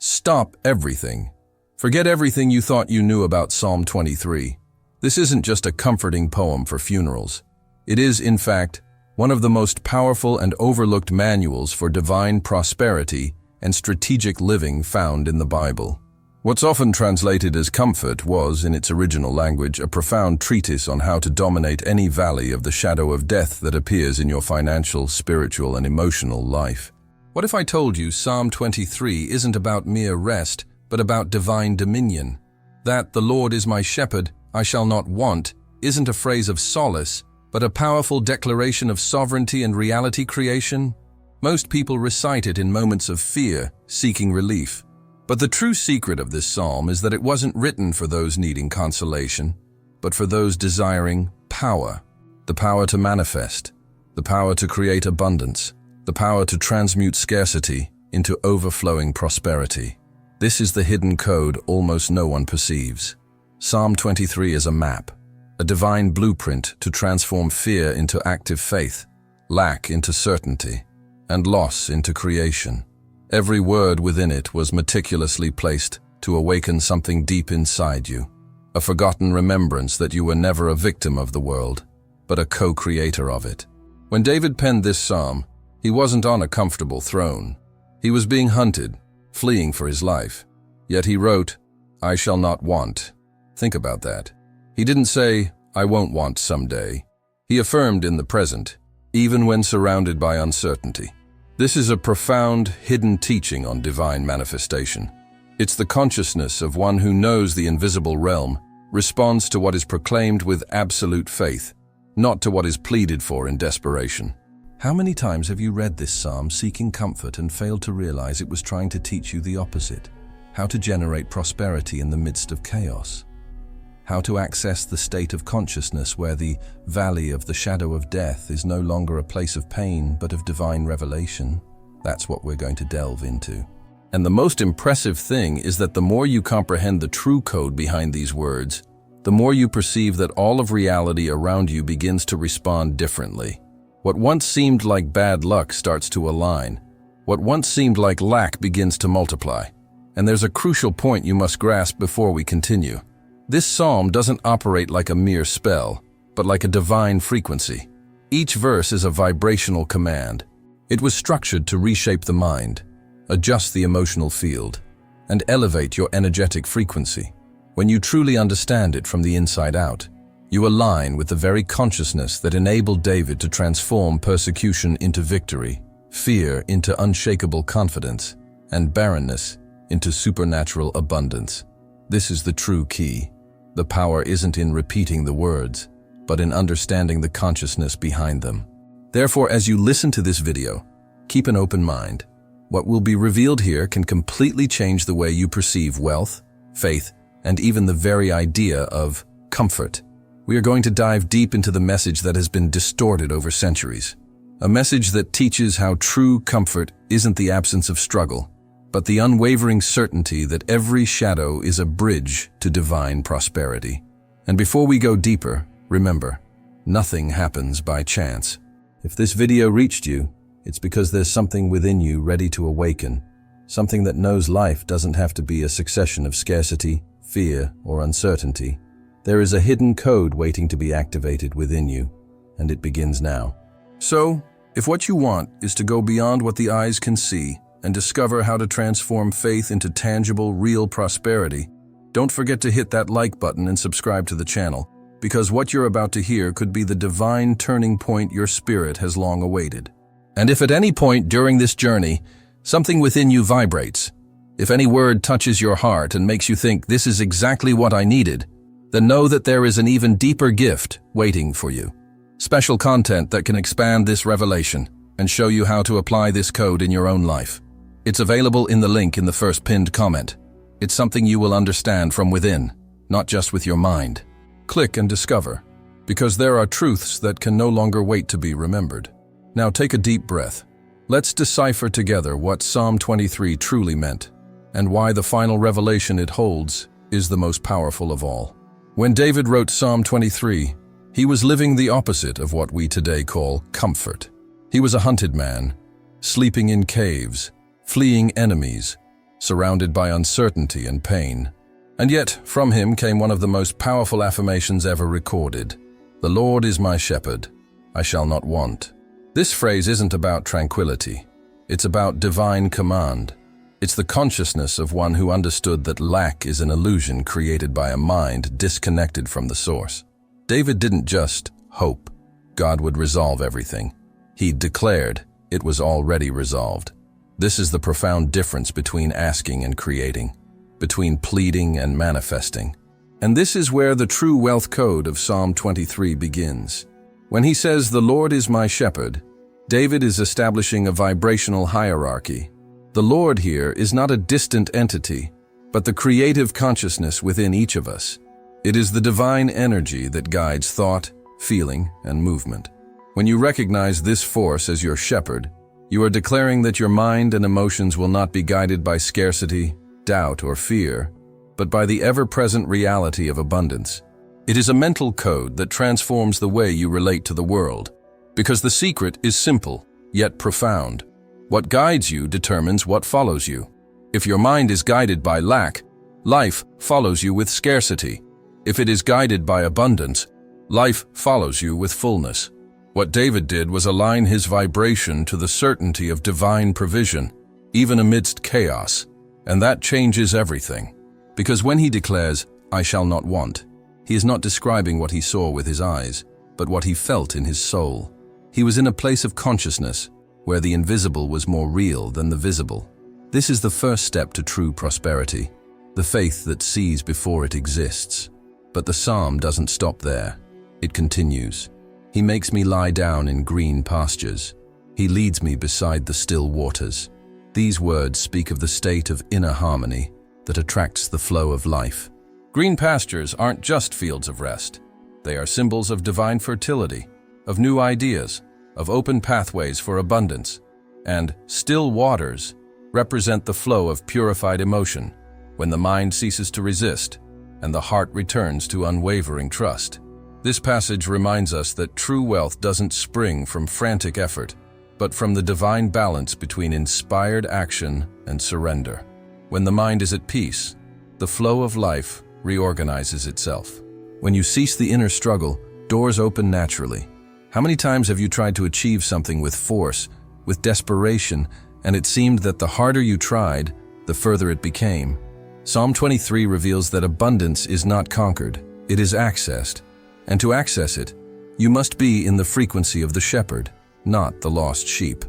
Stop everything. Forget everything you thought you knew about Psalm 23. This isn't just a comforting poem for funerals. It is, in fact, one of the most powerful and overlooked manuals for divine prosperity and strategic living found in the Bible. What's often translated as comfort was, in its original language, a profound treatise on how to dominate any valley of the shadow of death that appears in your financial, spiritual, and emotional life. What if I told you Psalm 23 isn't about mere rest, but about divine dominion? That "the Lord is my shepherd, I shall not want" isn't a phrase of solace, but a powerful declaration of sovereignty and reality creation? Most people recite it in moments of fear, seeking relief. But the true secret of this psalm is that it wasn't written for those needing consolation, but for those desiring power. The power to manifest, the power to create abundance, the power to transmute scarcity into overflowing prosperity. This is the hidden code almost no one perceives. Psalm 23 is a map, a divine blueprint to transform fear into active faith, lack into certainty, and loss into creation. Every word within it was meticulously placed to awaken something deep inside you, a forgotten remembrance that you were never a victim of the world, but a co-creator of it. When David penned this psalm, he wasn't on a comfortable throne. He was being hunted, fleeing for his life. Yet he wrote, "I shall not want." Think about that. He didn't say, "I won't want someday." He affirmed in the present, even when surrounded by uncertainty. This is a profound, hidden teaching on divine manifestation. It's the consciousness of one who knows the invisible realm, responds to what is proclaimed with absolute faith, not to what is pleaded for in desperation. How many times have you read this psalm seeking comfort and failed to realize it was trying to teach you the opposite? How to generate prosperity in the midst of chaos. How to access the state of consciousness where the valley of the shadow of death is no longer a place of pain but of divine revelation. That's what we're going to delve into. And the most impressive thing is that the more you comprehend the true code behind these words, the more you perceive that all of reality around you begins to respond differently. What once seemed like bad luck starts to align. What once seemed like lack begins to multiply. And there's a crucial point you must grasp before we continue. This psalm doesn't operate like a mere spell, but like a divine frequency. Each verse is a vibrational command. It was structured to reshape the mind, adjust the emotional field, and elevate your energetic frequency. When you truly understand it from the inside out, you align with the very consciousness that enabled David to transform persecution into victory, fear into unshakable confidence, and barrenness into supernatural abundance. This is the true key. The power isn't in repeating the words, but in understanding the consciousness behind them. Therefore, as you listen to this video, keep an open mind. What will be revealed here can completely change the way you perceive wealth, faith, and even the very idea of comfort. We are going to dive deep into the message that has been distorted over centuries. A message that teaches how true comfort isn't the absence of struggle, but the unwavering certainty that every shadow is a bridge to divine prosperity. And before we go deeper, remember, nothing happens by chance. If this video reached you, it's because there's something within you ready to awaken, something that knows life doesn't have to be a succession of scarcity, fear, or uncertainty. There is a hidden code waiting to be activated within you, and it begins now. So, if what you want is to go beyond what the eyes can see, and discover how to transform faith into tangible, real prosperity, don't forget to hit that like button and subscribe to the channel, because what you're about to hear could be the divine turning point your spirit has long awaited. And if at any point during this journey, something within you vibrates, if any word touches your heart and makes you think this is exactly what I needed, then know that there is an even deeper gift waiting for you. Special content that can expand this revelation and show you how to apply this code in your own life. It's available in the link in the first pinned comment. It's something you will understand from within, not just with your mind. Click and discover, because there are truths that can no longer wait to be remembered. Now take a deep breath. Let's decipher together what Psalm 23 truly meant, and why the final revelation it holds is the most powerful of all. When David wrote Psalm 23, he was living the opposite of what we today call comfort. He was a hunted man, sleeping in caves, fleeing enemies, surrounded by uncertainty and pain. And yet, from him came one of the most powerful affirmations ever recorded. "The Lord is my shepherd, I shall not want." This phrase isn't about tranquility. It's about divine command. It's the consciousness of one who understood that lack is an illusion created by a mind disconnected from the source. David didn't just hope God would resolve everything. He declared it was already resolved. This is the profound difference between asking and creating, between pleading and manifesting. And this is where the true wealth code of Psalm 23 begins. When he says, "The Lord is my shepherd," David is establishing a vibrational hierarchy. The Lord here is not a distant entity, but the creative consciousness within each of us. It is the divine energy that guides thought, feeling, and movement. When you recognize this force as your shepherd, you are declaring that your mind and emotions will not be guided by scarcity, doubt, or fear, but by the ever-present reality of abundance. It is a mental code that transforms the way you relate to the world, because the secret is simple, yet profound. What guides you determines what follows you. If your mind is guided by lack, life follows you with scarcity. If it is guided by abundance, life follows you with fullness. What David did was align his vibration to the certainty of divine provision, even amidst chaos, and that changes everything. Because when he declares, "I shall not want," he is not describing what he saw with his eyes, but what he felt in his soul. He was in a place of consciousness where the invisible was more real than the visible. This is the first step to true prosperity, the faith that sees before it exists. But the psalm doesn't stop there. It continues. "He makes me lie down in green pastures. He leads me beside the still waters." These words speak of the state of inner harmony that attracts the flow of life. Green pastures aren't just fields of rest. They are symbols of divine fertility, of new ideas, of open pathways for abundance. And still waters represent the flow of purified emotion, when the mind ceases to resist and the heart returns to unwavering trust. This passage reminds us that true wealth doesn't spring from frantic effort, but from the divine balance between inspired action and surrender. When the mind is at peace, the flow of life reorganizes itself. When you cease the inner struggle, doors open naturally. How many times have you tried to achieve something with force, with desperation, and it seemed that the harder you tried, the further it became? Psalm 23 reveals that abundance is not conquered, it is accessed. And to access it, you must be in the frequency of the shepherd, not the lost sheep.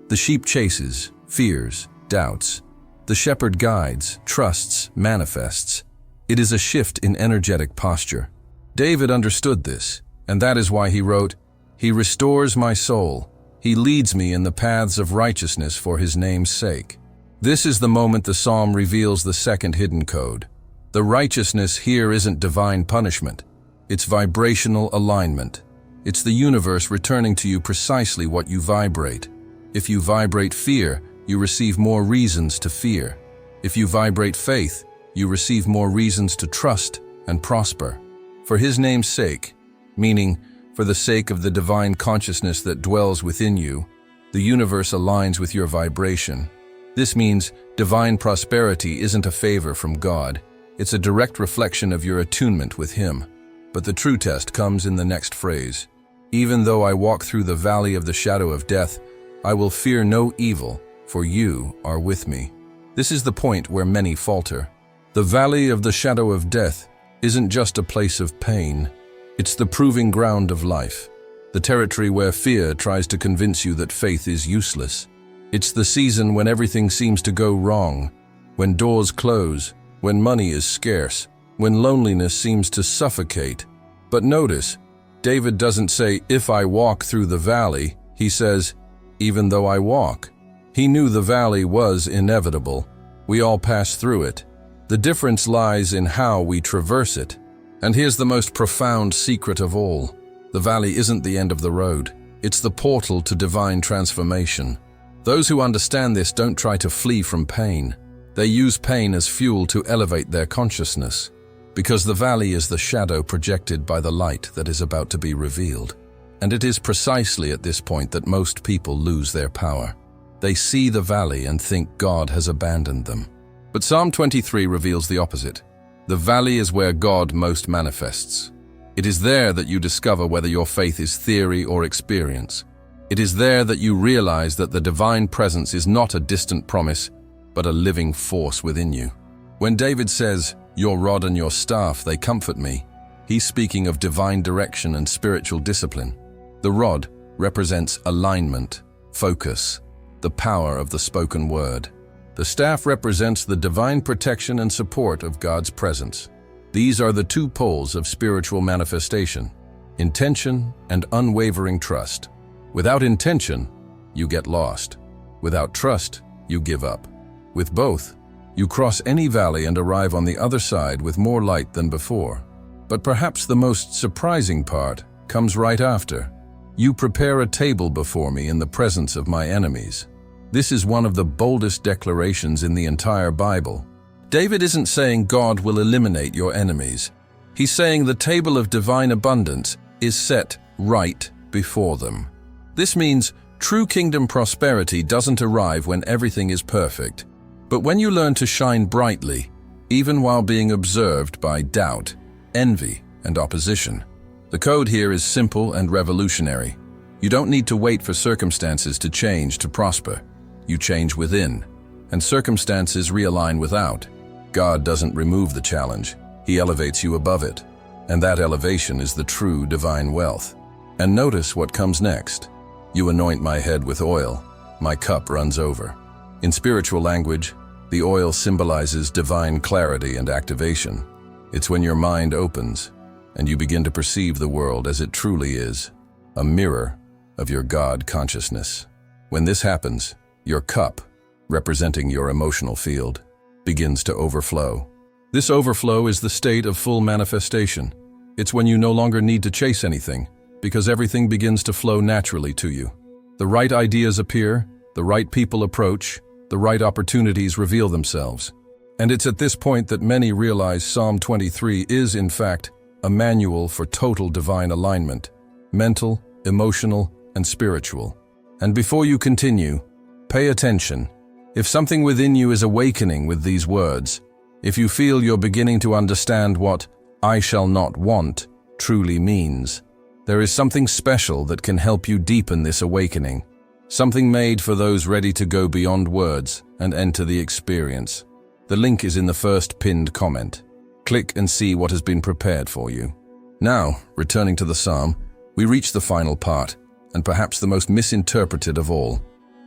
The sheep chases, fears, doubts. The shepherd guides, trusts, manifests. It is a shift in energetic posture. David understood this, and that is why he wrote, "He restores my soul. He leads me in the paths of righteousness for his name's sake." This is the moment the psalm reveals the second hidden code. The righteousness here isn't divine punishment. It's vibrational alignment. It's the universe returning to you precisely what you vibrate. If you vibrate fear, you receive more reasons to fear. If you vibrate faith, you receive more reasons to trust and prosper. For his name's sake, meaning for the sake of the divine consciousness that dwells within you, the universe aligns with your vibration. This means divine prosperity isn't a favor from God. It's a direct reflection of your attunement with him. But the true test comes in the next phrase. "Even though I walk through the valley of the shadow of death, I will fear no evil, for you are with me." This is the point where many falter. The valley of the shadow of death isn't just a place of pain. It's the proving ground of life, the territory where fear tries to convince you that faith is useless. It's the season when everything seems to go wrong, when doors close, when money is scarce, when loneliness seems to suffocate. But notice, David doesn't say, "If I walk through the valley," he says, "Even though I walk." He knew the valley was inevitable. We all pass through it. The difference lies in how we traverse it. And here's the most profound secret of all. The valley isn't the end of the road. It's the portal to divine transformation. Those who understand this don't try to flee from pain. They use pain as fuel to elevate their consciousness. Because the valley is the shadow projected by the light that is about to be revealed. And it is precisely at this point that most people lose their power. They see the valley and think God has abandoned them. But Psalm 23 reveals the opposite. The valley is where God most manifests. It is there that you discover whether your faith is theory or experience. It is there that you realize that the divine presence is not a distant promise, but a living force within you. When David says, "Your rod and your staff, they comfort me," he's speaking of divine direction and spiritual discipline. The rod represents alignment, focus, the power of the spoken word. The staff represents the divine protection and support of God's presence. These are the two poles of spiritual manifestation: intention and unwavering trust. Without intention, you get lost. Without trust, you give up. With both, you cross any valley and arrive on the other side with more light than before. But perhaps the most surprising part comes right after. You prepare a table before me in the presence of my enemies. This is one of the boldest declarations in the entire Bible. David isn't saying God will eliminate your enemies. He's saying the table of divine abundance is set right before them. This means true kingdom prosperity doesn't arrive when everything is perfect, but when you learn to shine brightly, even while being observed by doubt, envy, and opposition. The code here is simple and revolutionary. You don't need to wait for circumstances to change to prosper. You change within, and circumstances realign without. God doesn't remove the challenge, He elevates you above it. And that elevation is the true divine wealth. And notice what comes next. You anoint my head with oil, my cup runs over. In spiritual language, the oil symbolizes divine clarity and activation. It's when your mind opens, and you begin to perceive the world as it truly is, a mirror of your God consciousness. When this happens, your cup, representing your emotional field, begins to overflow. This overflow is the state of full manifestation. It's when you no longer need to chase anything, because everything begins to flow naturally to you. The right ideas appear, the right people approach, the right opportunities reveal themselves. And it's at this point that many realize Psalm 23 is, in fact, a manual for total divine alignment, mental, emotional, and spiritual. And before you continue, pay attention. If something within you is awakening with these words, if you feel you're beginning to understand what "I shall not want" truly means, there is something special that can help you deepen this awakening. Something made for those ready to go beyond words and enter the experience. The link is in the first pinned comment. Click and see what has been prepared for you. Now, returning to the psalm, we reach the final part, and perhaps the most misinterpreted of all.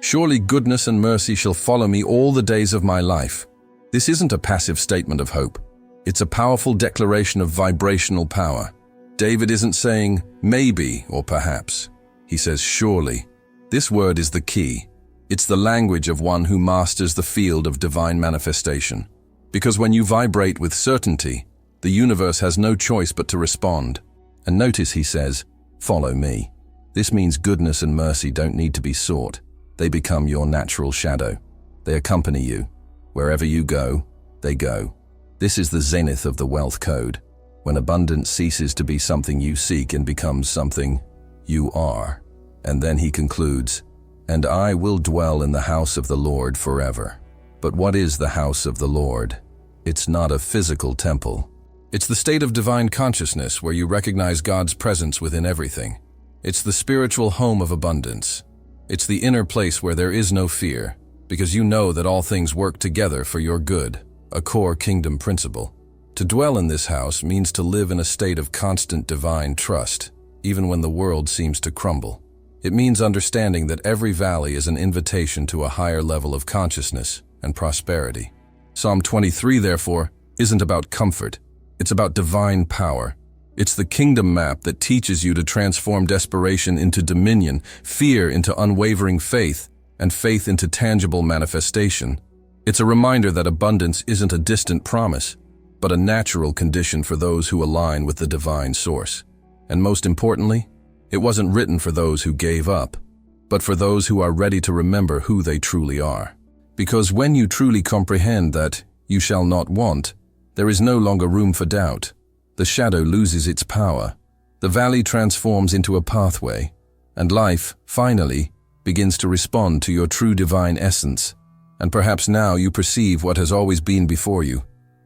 Surely goodness and mercy shall follow me all the days of my life. This isn't a passive statement of hope. It's a powerful declaration of vibrational power. David isn't saying maybe or perhaps. He says surely. This word is the key. It's the language of one who masters the field of divine manifestation. Because when you vibrate with certainty, the universe has no choice but to respond. And notice he says, follow me. This means goodness and mercy don't need to be sought. They become your natural shadow. They accompany you. Wherever you go, they go. This is the zenith of the wealth code, when abundance ceases to be something you seek and becomes something you are. And then he concludes, and I will dwell in the house of the Lord forever. But what is the house of the Lord? It's not a physical temple. It's the state of divine consciousness where you recognize God's presence within everything. It's the spiritual home of abundance. It's the inner place where there is no fear, because you know that all things work together for your good, a core kingdom principle. To dwell in this house means to live in a state of constant divine trust, even when the world seems to crumble. It means understanding that every valley is an invitation to a higher level of consciousness and prosperity. Psalm 23, therefore, isn't about comfort. It's about divine power. It's the kingdom map that teaches you to transform desperation into dominion, fear into unwavering faith, and faith into tangible manifestation. It's a reminder that abundance isn't a distant promise, but a natural condition for those who align with the divine source. And most importantly, it wasn't written for those who gave up, but for those who are ready to remember who they truly are. Because when you truly comprehend that you shall not want, there is no longer room for doubt. The shadow loses its power. The valley transforms into a pathway, and life, finally, begins to respond to your true divine essence. and perhaps now you perceive what has always been before you,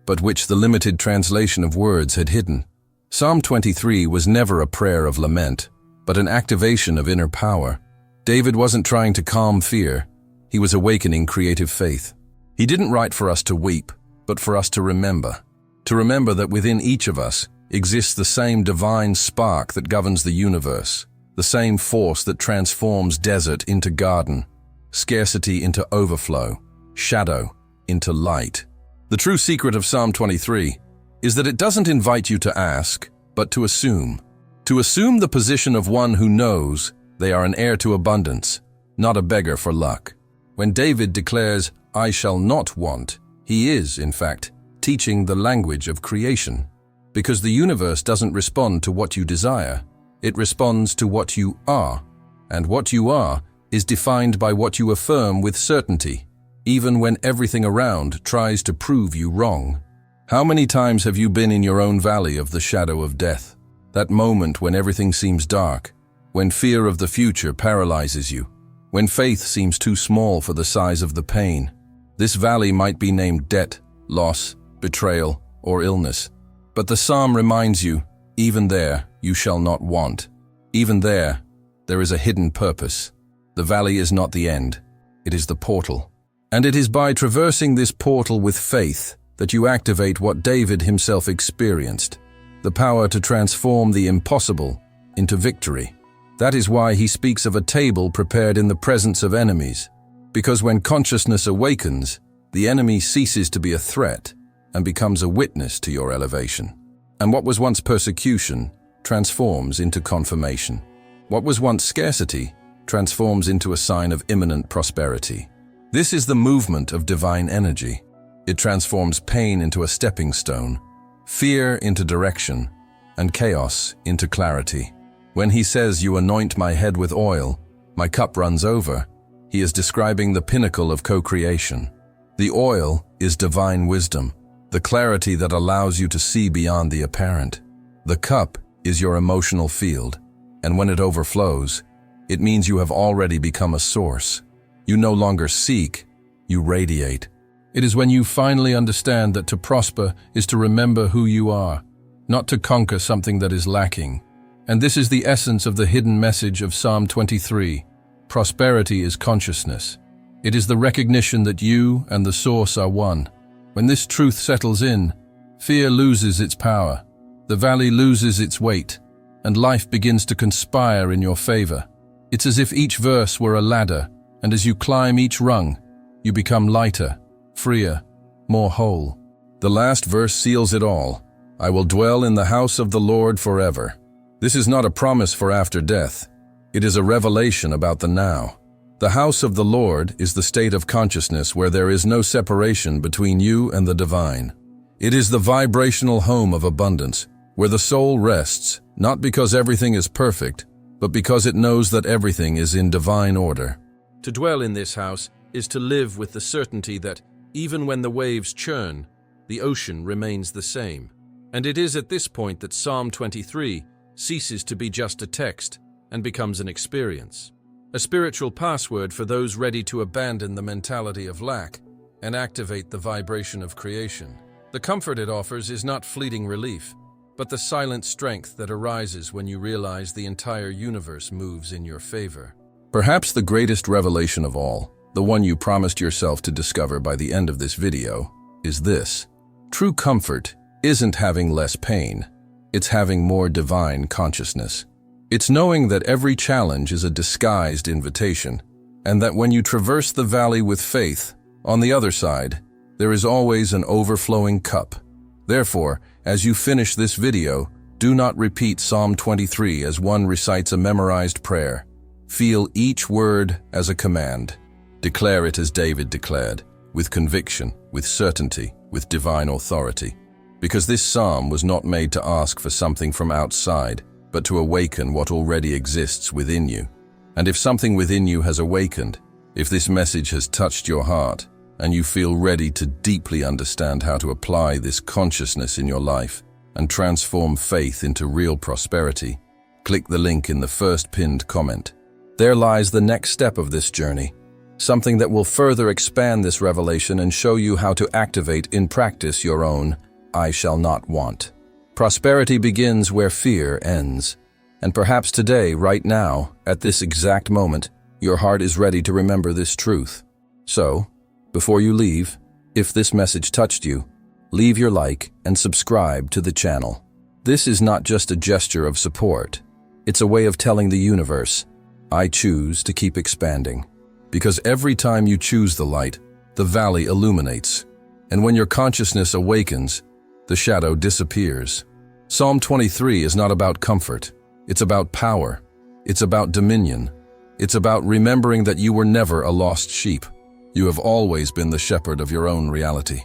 but which the limited translation of words had hidden. Psalm 23 was never a prayer of lament, but an activation of inner power. David wasn't trying to calm fear, he was awakening creative faith. He didn't write for us to weep, but for us to remember that within each of us exists the same divine spark that governs the universe, the same force that transforms desert into garden, scarcity into overflow, shadow into light. The true secret of Psalm 23 is that it doesn't invite you to ask, but to assume the position of one who knows they are an heir to abundance, not a beggar for luck. When David declares, "I shall not want," he is, in fact, teaching the language of creation. Because the universe doesn't respond to what you desire, it responds to what you are. And what you are is defined by what you affirm with certainty, even when everything around tries to prove you wrong. How many times have you been in your own valley of the shadow of death? That moment when everything seems dark, when fear of the future paralyzes you, when faith seems too small for the size of the pain. This valley might be named debt, loss, betrayal, or illness. But the psalm reminds you, even there you shall not want. Even there is a hidden purpose. The valley is not the end, it is the portal. And it is by traversing this portal with faith that you activate what David himself experienced, the power to transform the impossible into victory. That is why he speaks of a table prepared in the presence of enemies, because when consciousness awakens, the enemy ceases to be a threat and becomes a witness to your elevation. And what was once persecution transforms into confirmation. What was once scarcity transforms into a sign of imminent prosperity. This is the movement of divine energy. It transforms pain into a stepping stone, fear into direction, and chaos into clarity. When he says, "You anoint my head with oil, my cup runs over," he is describing the pinnacle of co-creation. The oil is divine wisdom, the clarity that allows you to see beyond the apparent. The cup is your emotional field, and when it overflows, it means you have already become a source. You no longer seek, you radiate. It is when you finally understand that to prosper is to remember who you are, not to conquer something that is lacking. And this is the essence of the hidden message of Psalm 23. Prosperity is consciousness. It is the recognition that you and the source are one. When this truth settles in, fear loses its power, the valley loses its weight, and life begins to conspire in your favor. It's as if each verse were a ladder, and as you climb each rung, you become lighter, freer, more whole. The last verse seals it all. "I will dwell in the house of the Lord forever." This is not a promise for after death. It is a revelation about the now. The house of the Lord is the state of consciousness where there is no separation between you and the divine. It is the vibrational home of abundance, where the soul rests, not because everything is perfect, but because it knows that everything is in divine order. To dwell in this house is to live with the certainty that, even when the waves churn, the ocean remains the same. And it is at this point that Psalm 23 ceases to be just a text and becomes an experience. A spiritual password for those ready to abandon the mentality of lack and activate the vibration of creation. The comfort it offers is not fleeting relief, but the silent strength that arises when you realize the entire universe moves in your favor. Perhaps the greatest revelation of all, the one you promised yourself to discover by the end of this video, is this. True comfort isn't having less pain. It's having more divine consciousness. It's knowing that every challenge is a disguised invitation, and that when you traverse the valley with faith, on the other side, there is always an overflowing cup. Therefore, as you finish this video, do not repeat Psalm 23 as one recites a memorized prayer. Feel each word as a command. Declare it as David declared, with conviction, with certainty, with divine authority. Because this psalm was not made to ask for something from outside, but to awaken what already exists within you. And if something within you has awakened, if this message has touched your heart, and you feel ready to deeply understand how to apply this consciousness in your life and transform faith into real prosperity, click the link in the first pinned comment. There lies the next step of this journey. something that will further expand this revelation and show you how to activate in practice your own I shall not want. Prosperity begins where fear ends. And perhaps today, right now, at this exact moment, your heart is ready to remember this truth. So, before you leave, if this message touched you, leave your like and subscribe to the channel. This is not just a gesture of support. It's a way of telling the universe, I choose to keep expanding. Because every time you choose the light, the valley illuminates. And when your consciousness awakens, the shadow disappears. Psalm 23 is not about comfort. It's about power. It's about dominion. It's about remembering that you were never a lost sheep. You have always been the shepherd of your own reality.